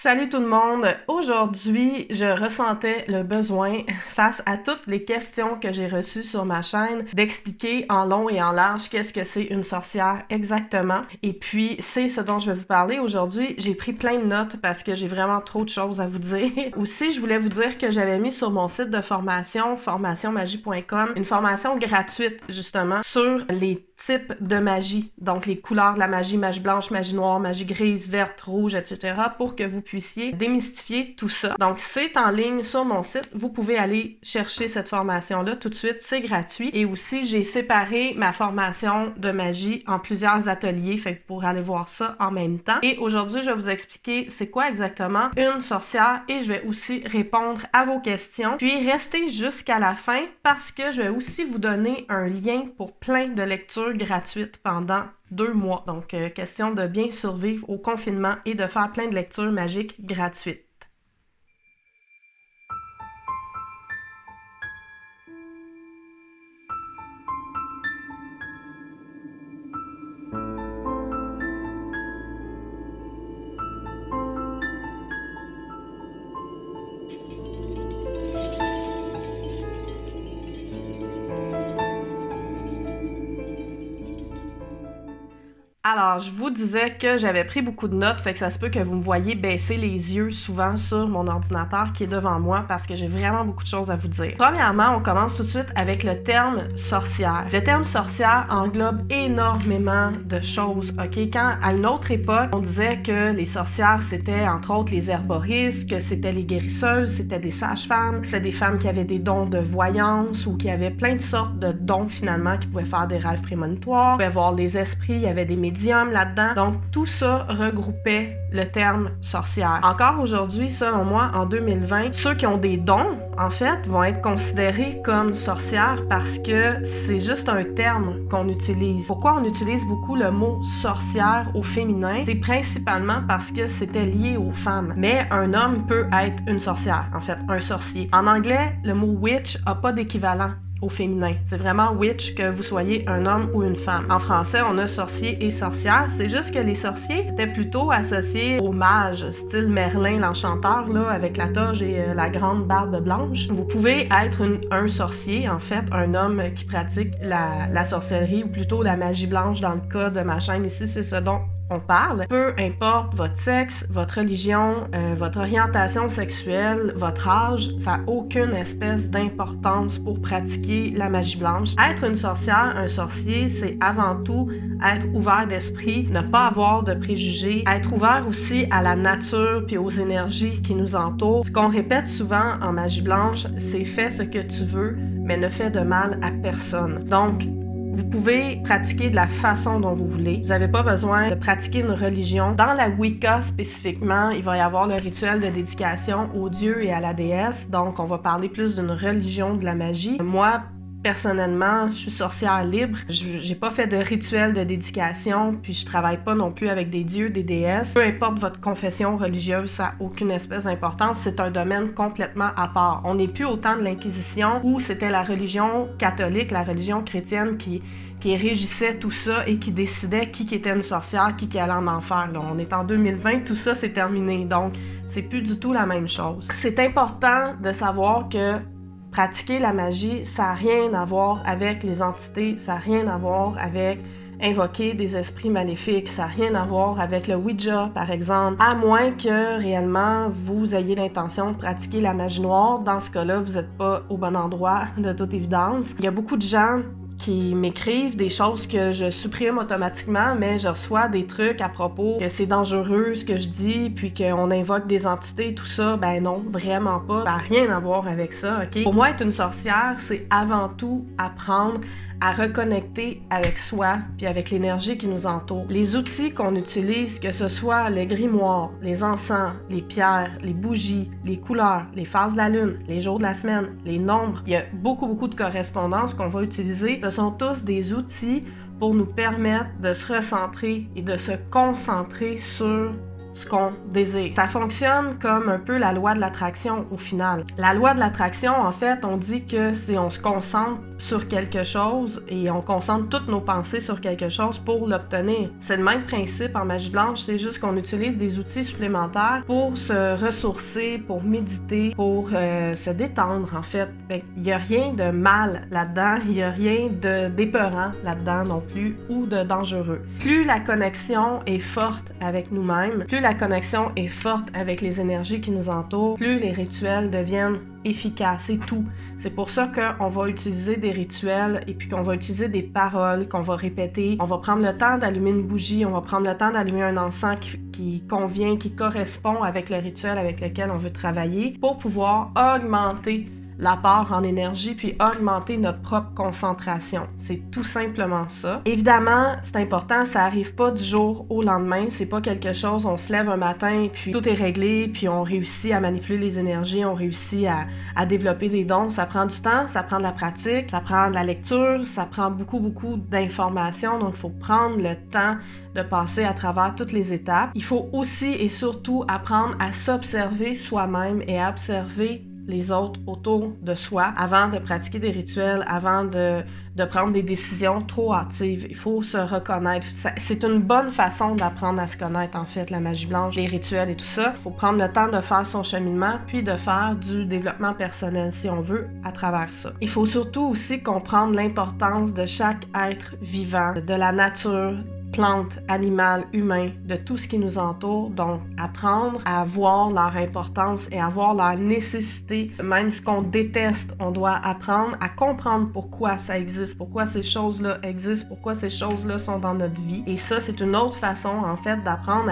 Salut tout le monde! Aujourd'hui, je ressentais le besoin, face à toutes les questions que j'ai reçues sur ma chaîne, d'expliquer en long et en large qu'est-ce que c'est une sorcière exactement. Et puis, c'est ce dont je vais vous parler aujourd'hui. J'ai pris plein de notes parce que j'ai vraiment trop de choses à vous dire. Aussi, je voulais vous dire que j'avais mis sur mon site de formation, formationmagie.com, une formation gratuite, justement, sur les types de magie, donc les couleurs de la magie, magie blanche, magie noire, magie grise, verte, rouge, etc., pour que vous puissiez démystifier tout ça. Donc, c'est en ligne sur mon site. Vous pouvez aller chercher cette formation-là tout de suite. C'est gratuit. Et aussi, j'ai séparé ma formation de magie en plusieurs ateliers, fait que vous pourrez aller voir ça en même temps. Et aujourd'hui, je vais vous expliquer c'est quoi exactement une sorcière et je vais aussi répondre à vos questions. Puis, restez jusqu'à la fin parce que je vais aussi vous donner un lien pour plein de lectures gratuites pendant 2 mois. Donc, question de bien survivre au confinement et de faire plein de lectures magiques gratuites. Alors, je vous disais que j'avais pris beaucoup de notes, fait que ça se peut que vous me voyez baisser les yeux souvent sur mon ordinateur qui est devant moi parce que j'ai vraiment beaucoup de choses à vous dire. Premièrement, on commence tout de suite avec le terme sorcière. Le terme sorcière englobe énormément de choses, ok? Quand, à une autre époque, on disait que les sorcières, c'était entre autres les herboristes, que c'était les guérisseuses, c'était des sages-femmes, c'était des femmes qui avaient des dons de voyance ou qui avaient plein de sortes de dons finalement, qui pouvaient faire des rêves prémonitoires, pouvaient voir les esprits, il y avait des médiums là-dedans. Donc, tout ça regroupait le terme sorcière. Encore aujourd'hui, selon moi, en 2020, ceux qui ont des dons, en fait, vont être considérés comme sorcières parce que c'est juste un terme qu'on utilise. Pourquoi on utilise beaucoup le mot sorcière au féminin? C'est principalement parce que c'était lié aux femmes. Mais un homme peut être une sorcière, en fait, un sorcier. En anglais, le mot witch n'a pas d'équivalent au féminin. C'est vraiment witch que vous soyez un homme ou une femme. En français, on a sorcier et sorcière. C'est juste que les sorciers étaient plutôt associés aux mages, style Merlin l'enchanteur, là, avec la toge et la grande barbe blanche. Vous pouvez être un sorcier, en fait, un homme qui pratique la sorcellerie ou plutôt la magie blanche dans le cas de ma chaîne ici, c'est ce dont on parle. Peu importe votre sexe, votre religion, votre orientation sexuelle, votre âge, ça n'a aucune espèce d'importance pour pratiquer la magie blanche. Être une sorcière, un sorcier, c'est avant tout être ouvert d'esprit, ne pas avoir de préjugés, être ouvert aussi à la nature puis aux énergies qui nous entourent. Ce qu'on répète souvent en magie blanche, c'est fais ce que tu veux, mais ne fais de mal à personne. Donc, vous pouvez pratiquer de la façon dont vous voulez. Vous n'avez pas besoin de pratiquer une religion. Dans la Wicca spécifiquement, il va y avoir le rituel de dédication au dieu et à la déesse. Donc, on va parler plus d'une religion de la magie. Moi, personnellement, je suis sorcière libre. J'ai pas fait de rituel de dédication, puis je travaille pas non plus avec des dieux, des déesses. Peu importe votre confession religieuse, ça n'a aucune espèce d'importance. C'est un domaine complètement à part. On n'est plus au temps de l'Inquisition où c'était la religion catholique, la religion chrétienne qui régissait tout ça et qui décidait qui était une sorcière, qui allait en enfer. Là, on est en 2020, tout ça c'est terminé. Donc, c'est plus du tout la même chose. C'est important de savoir que pratiquer la magie, ça n'a rien à voir avec les entités, ça n'a rien à voir avec invoquer des esprits maléfiques, ça n'a rien à voir avec le Ouija, par exemple, à moins que réellement vous ayez l'intention de pratiquer la magie noire. Dans ce cas-là, vous n'êtes pas au bon endroit, de toute évidence. Il y a beaucoup de gens qui m'écrivent des choses que je supprime automatiquement, mais je reçois des trucs à propos que c'est dangereux ce que je dis, puis qu'on invoque des entités, tout ça. Ben non, vraiment pas. Ça n'a rien à voir avec ça, ok? Pour moi, être une sorcière, c'est avant tout apprendre à reconnecter avec soi puis avec l'énergie qui nous entoure. Les outils qu'on utilise, que ce soit le grimoire, les encens, les pierres, les bougies, les couleurs, les phases de la lune, les jours de la semaine, les nombres, il y a beaucoup de correspondances qu'on va utiliser. Ce sont tous des outils pour nous permettre de se recentrer et de se concentrer sur ce qu'on désire. Ça fonctionne comme un peu la loi de l'attraction au final. La loi de l'attraction, en fait, on dit que si on se concentre sur quelque chose et on concentre toutes nos pensées sur quelque chose pour l'obtenir. C'est le même principe en magie blanche, c'est juste qu'on utilise des outils supplémentaires pour se ressourcer, pour méditer, pour se détendre en fait. Il n'y a rien de mal là-dedans, il n'y a rien d'épeurant là-dedans non plus ou de dangereux. Plus la connexion est forte avec nous-mêmes, plus la connexion est forte avec les énergies qui nous entourent, plus les rituels deviennent efficaces, c'est tout. C'est pour ça qu'on va utiliser des rituels et puis qu'on va utiliser des paroles qu'on va répéter. On va prendre le temps d'allumer une bougie, on va prendre le temps d'allumer un encens qui convient, qui correspond avec le rituel avec lequel on veut travailler pour pouvoir augmenter l'apport en énergie puis augmenter notre propre concentration. C'est tout simplement ça. Évidemment, c'est important, ça arrive pas du jour au lendemain, c'est pas quelque chose, on se lève un matin puis tout est réglé puis on réussit à manipuler les énergies, on réussit à développer des dons. Ça prend du temps, ça prend de la pratique, ça prend de la lecture, ça prend beaucoup d'informations, donc il faut prendre le temps de passer à travers toutes les étapes. Il faut aussi et surtout apprendre à s'observer soi-même et à observer les autres autour de soi avant de pratiquer des rituels, avant de prendre des décisions trop hâtives. Il faut se reconnaître. C'est une bonne façon d'apprendre à se connaître, en fait, la magie blanche, les rituels et tout ça. Il faut prendre le temps de faire son cheminement, puis de faire du développement personnel, si on veut, à travers ça. Il faut surtout aussi comprendre l'importance de chaque être vivant, de la nature, plantes, animales, humains, de tout ce qui nous entoure. Donc, apprendre à voir leur importance et à voir leur nécessité. Même ce qu'on déteste, on doit apprendre à comprendre pourquoi ça existe, pourquoi ces choses-là existent, pourquoi ces choses-là sont dans notre vie. Et ça, c'est une autre façon, en fait, d'apprendre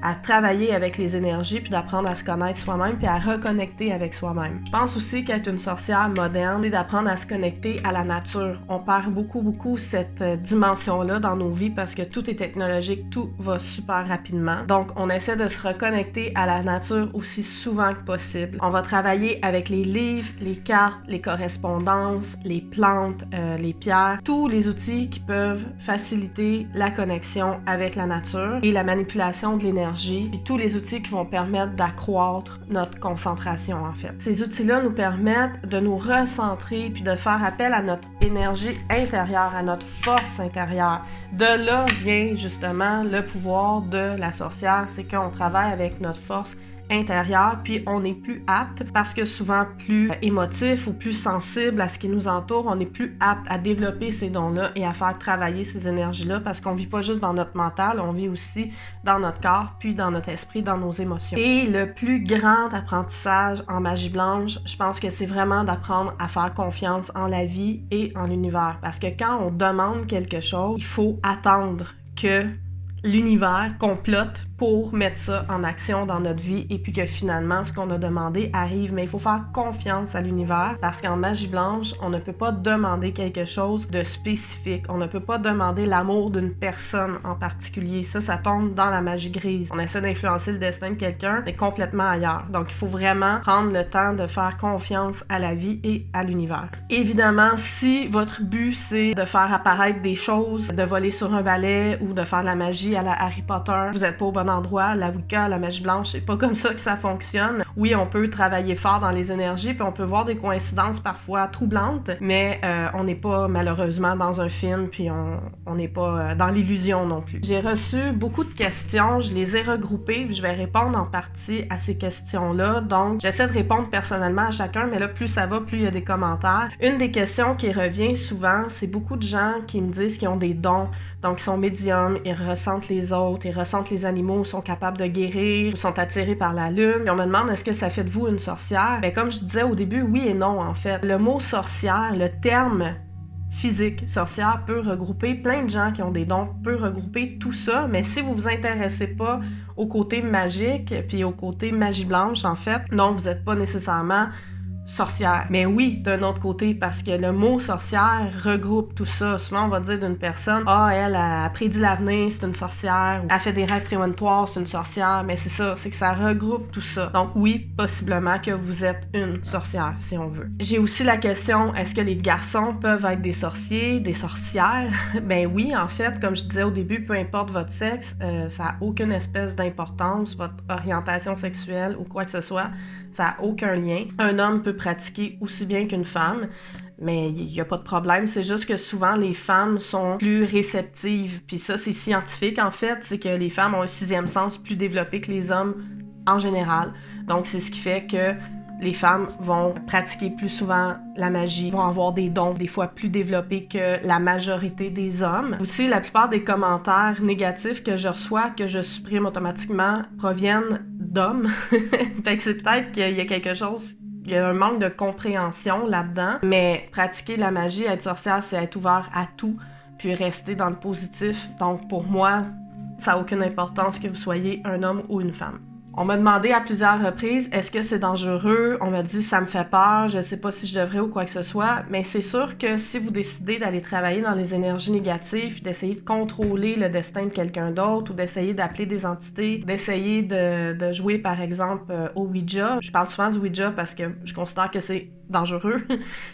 à travailler avec les énergies, puis d'apprendre à se connaître soi-même, puis à reconnecter avec soi-même. Je pense aussi qu'être une sorcière moderne, c'est d'apprendre à se connecter à la nature. On perd beaucoup cette dimension-là dans nos vies parce que tout est technologique, tout va super rapidement. Donc, on essaie de se reconnecter à la nature aussi souvent que possible. On va travailler avec les livres, les cartes, les correspondances, les plantes, les pierres, tous les outils qui peuvent faciliter la connexion avec la nature et la manipulation de l'énergie, puis tous les outils qui vont permettre d'accroître notre concentration, en fait. Ces outils-là nous permettent de nous recentrer puis de faire appel à notre énergie intérieure, à notre force intérieure. De là vient justement le pouvoir de la sorcière, c'est qu'on travaille avec notre force intérieure, puis on est plus apte, parce que souvent plus émotif ou plus sensible à ce qui nous entoure, on est plus apte à développer ces dons-là et à faire travailler ces énergies-là, parce qu'on vit pas juste dans notre mental, on vit aussi dans notre corps, puis dans notre esprit, dans nos émotions. Et le plus grand apprentissage en magie blanche, je pense que c'est vraiment d'apprendre à faire confiance en la vie et en l'univers, parce que quand on demande quelque chose, il faut attendre que l'univers complote pour mettre ça en action dans notre vie et puis que finalement, ce qu'on a demandé arrive. Mais il faut faire confiance à l'univers parce qu'en magie blanche, on ne peut pas demander quelque chose de spécifique. On ne peut pas demander l'amour d'une personne en particulier. Ça tombe dans la magie grise. On essaie d'influencer le destin de quelqu'un, mais complètement ailleurs. Donc, il faut vraiment prendre le temps de faire confiance à la vie et à l'univers. Évidemment, si votre but, c'est de faire apparaître des choses, de voler sur un balai ou de faire de la magie à la Harry Potter, vous n'êtes pas au bon endroit. La Wicca, la magie blanche, c'est pas comme ça que ça fonctionne. Oui, on peut travailler fort dans les énergies, puis on peut voir des coïncidences parfois troublantes, mais on n'est pas malheureusement dans un film, puis on n'est pas dans l'illusion non plus. J'ai reçu beaucoup de questions, je les ai regroupées, puis je vais répondre en partie à ces questions-là. Donc, j'essaie de répondre personnellement à chacun, mais là, plus ça va, plus il y a des commentaires. Une des questions qui revient souvent, c'est beaucoup de gens qui me disent qu'ils ont des dons, donc ils sont médiums, ils ressentent les autres, ils ressentent les animaux, sont capables de guérir, sont attirés par la lune. Et on me demande, est-ce que ça fait de vous une sorcière? Bien, comme je disais au début, oui et non, en fait. Le mot sorcière, le terme physique sorcière peut regrouper plein de gens qui ont des dons, peut regrouper tout ça, mais si vous vous intéressez pas au côté magique, puis au côté magie blanche, en fait, non, vous n'êtes pas nécessairement sorcière. Mais oui, d'un autre côté, parce que le mot sorcière regroupe tout ça. Souvent, on va dire d'une personne, elle a prédit l'avenir, c'est une sorcière, ou elle fait des rêves prémonitoires, c'est une sorcière, mais c'est ça, c'est que ça regroupe tout ça. Donc oui, possiblement que vous êtes une sorcière, si on veut. J'ai aussi la question, est-ce que les garçons peuvent être des sorciers, des sorcières? Ben oui, en fait, comme je disais au début, peu importe votre sexe, ça n'a aucune espèce d'importance, votre orientation sexuelle ou quoi que ce soit, ça n'a aucun lien. Un homme peut pratiquer aussi bien qu'une femme. mais il n'y a pas de problème. C'est juste que souvent, les femmes sont plus réceptives. Puis ça, c'est scientifique, en fait. C'est que les femmes ont un sixième sens plus développé que les hommes en général. Donc, c'est ce qui fait que les femmes vont pratiquer plus souvent la magie, vont avoir des dons des fois plus développés que la majorité des hommes. Aussi, la plupart des commentaires négatifs que je reçois, que je supprime automatiquement, proviennent d'hommes. Fait que c'est peut-être qu'il y a quelque chose, il y a un manque de compréhension là-dedans, mais pratiquer la magie, être sorcière, c'est être ouvert à tout, puis rester dans le positif. Donc pour moi, ça n'a aucune importance que vous soyez un homme ou une femme. On m'a demandé à plusieurs reprises, est-ce que c'est dangereux? On m'a dit, ça me fait peur, je sais pas si je devrais ou quoi que ce soit. Mais c'est sûr que si vous décidez d'aller travailler dans les énergies négatives, puis d'essayer de contrôler le destin de quelqu'un d'autre, ou d'essayer d'appeler des entités, d'essayer de jouer, par exemple, au Ouija. Je parle souvent du Ouija parce que je considère que c'est dangereux.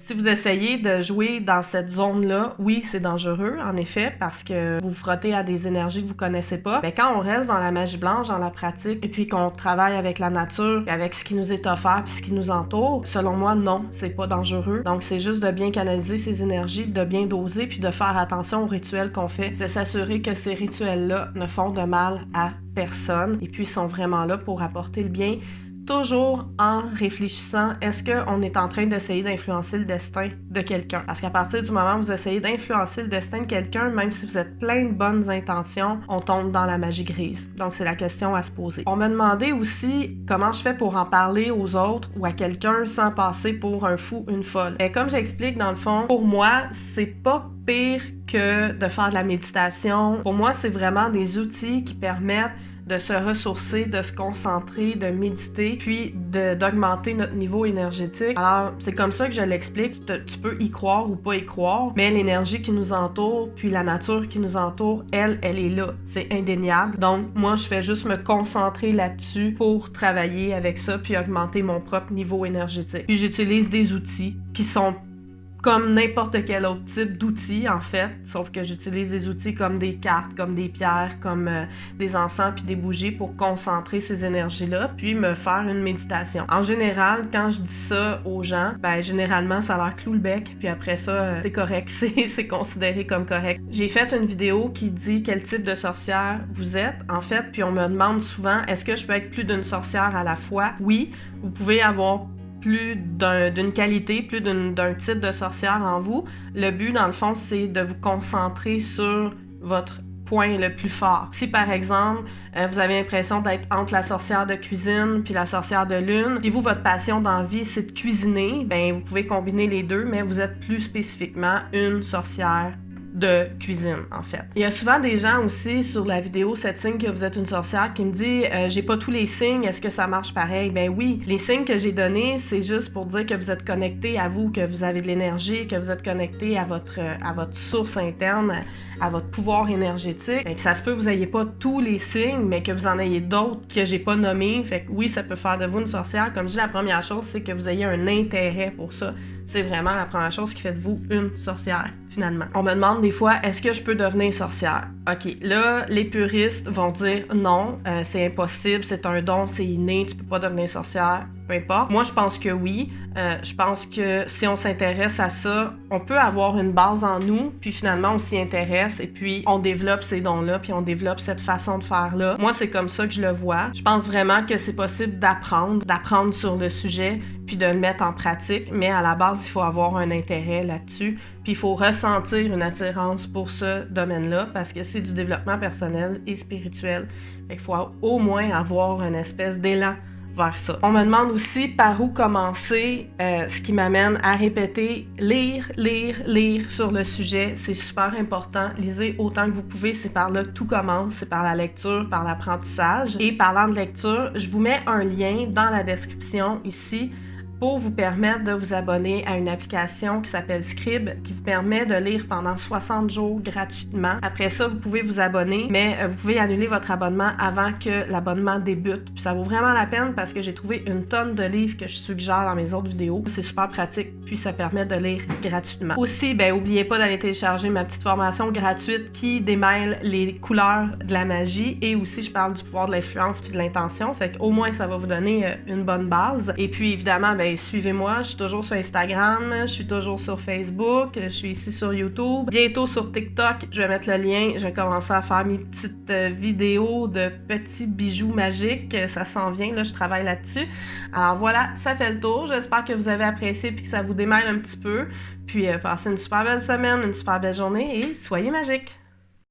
Si vous essayez de jouer dans cette zone-là, oui, c'est dangereux, en effet, parce que vous vous frottez à des énergies que vous connaissez pas. Mais quand on reste dans la magie blanche, dans la pratique, et puis qu'on travaille avec la nature, avec ce qui nous est offert, puis ce qui nous entoure, selon moi, non, c'est pas dangereux. Donc, c'est juste de bien canaliser ces énergies, de bien doser, puis de faire attention aux rituels qu'on fait, de s'assurer que ces rituels-là ne font de mal à personne, et puis sont vraiment là pour apporter le bien, toujours en réfléchissant, est-ce qu'on est en train d'essayer d'influencer le destin de quelqu'un? Parce qu'à partir du moment où vous essayez d'influencer le destin de quelqu'un, même si vous êtes plein de bonnes intentions, on tombe dans la magie grise. Donc, c'est la question à se poser. On m'a demandé aussi comment je fais pour en parler aux autres ou à quelqu'un sans passer pour un fou, une folle. Et comme j'explique, dans le fond, pour moi, c'est pas pire que de faire de la méditation. Pour moi, c'est vraiment des outils qui permettent de se ressourcer, de se concentrer, de méditer, puis d'augmenter notre niveau énergétique. Alors, c'est comme ça que je l'explique. Tu peux y croire ou pas y croire, mais l'énergie qui nous entoure, puis la nature qui nous entoure, elle est là. C'est indéniable. Donc, moi, je fais juste me concentrer là-dessus pour travailler avec ça, puis augmenter mon propre niveau énergétique. Puis j'utilise des outils qui sont comme n'importe quel autre type d'outils, en fait, sauf que j'utilise des outils comme des cartes, comme des pierres, comme des encens puis des bougies pour concentrer ces énergies-là, puis me faire une méditation. En général, quand je dis ça aux gens, ben généralement, ça leur cloue le bec, puis après ça, c'est correct, c'est considéré comme correct. J'ai fait une vidéo qui dit quel type de sorcière vous êtes, en fait, puis on me demande souvent, est-ce que je peux être plus d'une sorcière à la fois? Oui, vous pouvez avoir plus d'une qualité, plus d'un type de sorcière en vous. Le but, dans le fond, c'est de vous concentrer sur votre point le plus fort. Si, par exemple, vous avez l'impression d'être entre la sorcière de cuisine puis la sorcière de lune, puis vous, votre passion dans la vie, c'est de cuisiner, ben vous pouvez combiner les deux, mais vous êtes plus spécifiquement une sorcière de cuisine, en fait. Il y a souvent des gens aussi sur la vidéo 7 signes que vous êtes une sorcière qui me dit j'ai pas tous les signes, est-ce que ça marche pareil? Ben oui, les signes que j'ai donnés, c'est juste pour dire que vous êtes connecté à vous, que vous avez de l'énergie, que vous êtes connecté à votre source interne, à votre pouvoir énergétique. Fait que ça se peut que vous ayez pas tous les signes, mais que vous en ayez d'autres que j'ai pas nommés. Fait que oui, ça peut faire de vous une sorcière. Comme je dis, la première chose, c'est que vous ayez un intérêt pour ça. C'est vraiment la première chose qui fait de vous une sorcière, finalement. On me demande des fois, est-ce que je peux devenir sorcière? OK, là, les puristes vont dire non, c'est impossible, c'est un don, c'est inné, tu peux pas devenir sorcière, peu importe. Moi, je pense que oui. Je pense que si on s'intéresse à ça, on peut avoir une base en nous, puis finalement, on s'y intéresse et puis on développe ces dons-là, puis on développe cette façon de faire-là. Moi, c'est comme ça que je le vois. Je pense vraiment que c'est possible d'apprendre sur le sujet, puis de le mettre en pratique, mais à la base, il faut avoir un intérêt là-dessus, puis il faut ressentir une attirance pour ce domaine-là, parce que c'est du développement personnel et spirituel. Fait qu'il faut au moins avoir une espèce d'élan vers ça. On me demande aussi par où commencer, ce qui m'amène à répéter, lire sur le sujet. C'est super important. Lisez autant que vous pouvez. C'est par là que tout commence. C'est par la lecture, par l'apprentissage. Et parlant de lecture, je vous mets un lien dans la description ici pour vous permettre de vous abonner à une application qui s'appelle Scribe, qui vous permet de lire pendant 60 jours gratuitement. Après ça, vous pouvez vous abonner, mais vous pouvez annuler votre abonnement avant que l'abonnement débute. Puis ça vaut vraiment la peine parce que j'ai trouvé une tonne de livres que je suggère dans mes autres vidéos. C'est super pratique, puis ça permet de lire gratuitement. Aussi, n'oubliez pas d'aller télécharger ma petite formation gratuite qui démêle les couleurs de la magie, et aussi je parle du pouvoir de l'influence puis de l'intention. Fait qu'au moins ça va vous donner une bonne base. Et puis évidemment, ben suivez-moi, je suis toujours sur Instagram, je suis toujours sur Facebook, je suis ici sur YouTube, bientôt sur TikTok, je vais mettre le lien, je vais commencer à faire mes petites vidéos de petits bijoux magiques, ça s'en vient, là je travaille là-dessus. Alors voilà, ça fait le tour, j'espère que vous avez apprécié puis que ça vous démêle un petit peu, puis passez une super belle semaine, une super belle journée et soyez magiques!